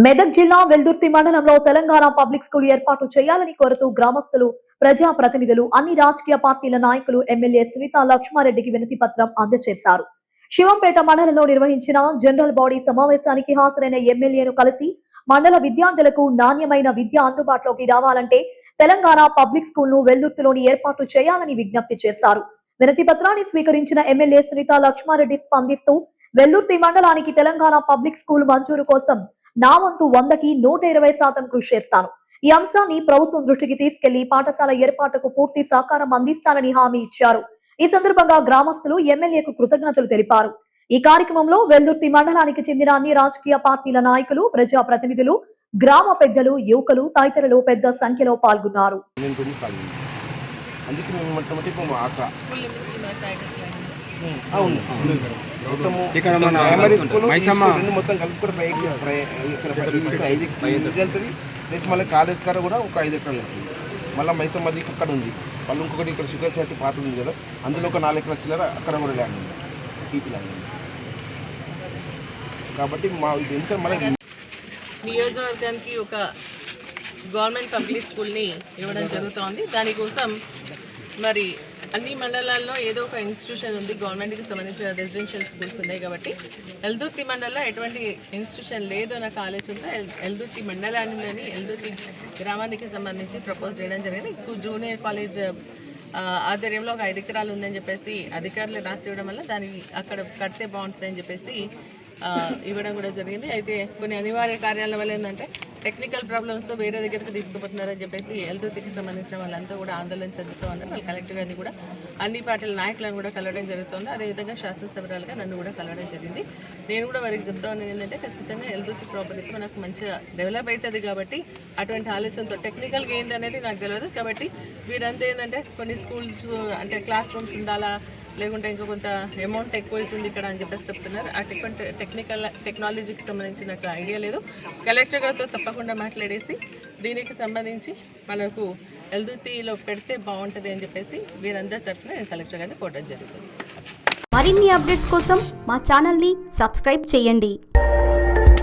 మెదక్ జిల్లా వెల్దుర్తి మండలంలో Telangana public school ఏర్పాటు చేయాలని కోరుతూ గ్రామస్తులు, ప్రజా ప్రతినిధులు, అన్ని రాజకీయ పార్టీల నాయకులు ఎమ్మెల్యే సునీతా లక్ష్మారెడ్డికి వినతి పత్రం అందజేశారు. శివంపేట మండలంలో నిర్వహించిన జనరల్ బాడీ సమావేశానికి హాజరైన ఎమ్మెల్యేను కలిసి మండల విద్యార్థులకు నాణ్యమైన విద్య అందుబాటులోకి రావాలంటే తెలంగాణ పబ్లిక్ స్కూల్ ను వెల్దుర్తిలోని ఏర్పాటు చేయాలని విజ్ఞప్తి చేశారు. వినతి పత్రాన్ని స్వీకరించిన ఎమ్మెల్యే సునీతా లక్ష్మారెడ్డి స్పందిస్తూ, వెల్దుర్తి మండలానికి తెలంగాణ పబ్లిక్ స్కూల్ మంజూరు కోసం నా వంతు 100కి 120% కృషి చేస్తాను. ఈ అంశాన్ని ప్రభుత్వం దృష్టికి తీసుకెళ్లి పాఠశాల ఏర్పాటుకు పూర్తి సహకారం అందిస్తానని హామీ ఇచ్చారు. ఈ సందర్భంగా గ్రామస్తులు ఎమ్మెల్యేకు కృతజ్ఞతలు తెలిపారు. ఈ కార్యక్రమంలో వెల్దుర్తి మండలానికి చెందిన అన్ని రాజకీయ పార్టీల నాయకులు, ప్రజా ప్రతినిధులు, గ్రామ పెద్దలు, యువకులు తదితరులు పెద్ద సంఖ్యలో పాల్గొన్నారు. ఇక్కడ మన ప్రైమరీ స్కూల్ మొత్తం కలుపుకొని ప్లస్ మళ్ళీ కాలేజ్ కాడ కూడా ఒక 5 ఎకరాలు ఉంటుంది. మళ్ళీ మైసమ్మది అక్కడ ఉంది, మళ్ళీ ఇంకొకటి ఇక్కడ షుగర్ ఫ్యాక్టరీ పాత ఉంది కదా, అందులో ఒక 4 ఎకరాల చిల్లర అక్కడ కూడా ల్యాండ్ ఉంది, టీపీ ల్యాండ్ ఉంది. కాబట్టి మా ఎందుకంటే మన నియోజకవర్గానికి ఒక గవర్నమెంట్ పబ్లిక్ స్కూల్ని ఇవ్వడం జరుగుతోంది. దానికోసం మరి అన్ని మండలాల్లో ఏదో ఒక ఇన్స్టిట్యూషన్ ఉంది, గవర్నమెంట్కి సంబంధించిన రెసిడెన్షియల్ స్కూల్స్ ఉన్నాయి. కాబట్టి ఎల్దుర్తి మండలంలో ఎటువంటి ఇన్స్టిట్యూషన్ లేదు అన్న ఆలోచనతో ఎల్దుర్తి మండలాన్ని ఎల్దుర్తి గ్రామానికి సంబంధించి ప్రపోజ్ చేయడం జరిగింది. జూనియర్ కాలేజ్ ఆధ్వర్యంలో ఒక 5 ఎకరాలు ఉందని చెప్పేసి అధికారులు రాసి ఇవ్వడం వల్ల దాన్ని అక్కడ కడితే బాగుంటుందని చెప్పేసి ఇవ్వడం కూడా జరిగింది. అయితే కొన్ని అనివార్య కార్యాల వల్ల ఏంటంటే టెక్నికల్ ప్రాబ్లమ్స్తో వేరే దగ్గరికి తీసుకుపోతున్నారని చెప్పేసి ఎల్దుర్తికి సంబంధించిన వాళ్ళంతా కూడా ఆందోళన చెందుతూ ఉన్నారు. వాళ్ళు కలెక్టర్ గారిని కూడా అన్ని పార్టీల నాయకులను కూడా కలవడం జరుగుతుంది. అదేవిధంగా శాసనసభ్యులుగా నన్ను కూడా కలవడం జరిగింది. నేను కూడా వారికి చెప్తా ఉన్నాను ఏంటంటే ఖచ్చితంగా ఎల్దుర్తి ప్రాపర్టీ మనకు మంచిగా డెవలప్ అవుతుంది. కాబట్టి అటువంటి ఆలోచనతో టెక్నికల్గా ఏందనేది నాకు తెలియదు. కాబట్టి వీరంతా ఏంటంటే కొన్ని స్కూల్స్ అంటే క్లాస్ రూమ్స్ ఉండాలా, లేకుంటే ఇంకా కొంత అమౌంట్ ఎక్కువ అవుతుంది ఇక్కడ అని చెప్పేసి చెప్తున్నారు. ఆ టెక్నాలజీకి సంబంధించి నాకు ఐడియా లేదు. కలెక్టర్ గారితో తప్పకుండా మాట్లాడేసి దీనికి సంబంధించి మనకు ఎల్దుర్తిలో పెడితే బాగుంటుంది అని చెప్పేసి వీరందరి తరఫున నేను కలెక్టర్ గారిని కోరడం జరుగుతుంది. మరిన్ని అప్డేట్స్ కోసం మా ఛానల్ని సబ్స్క్రైబ్ చేయండి.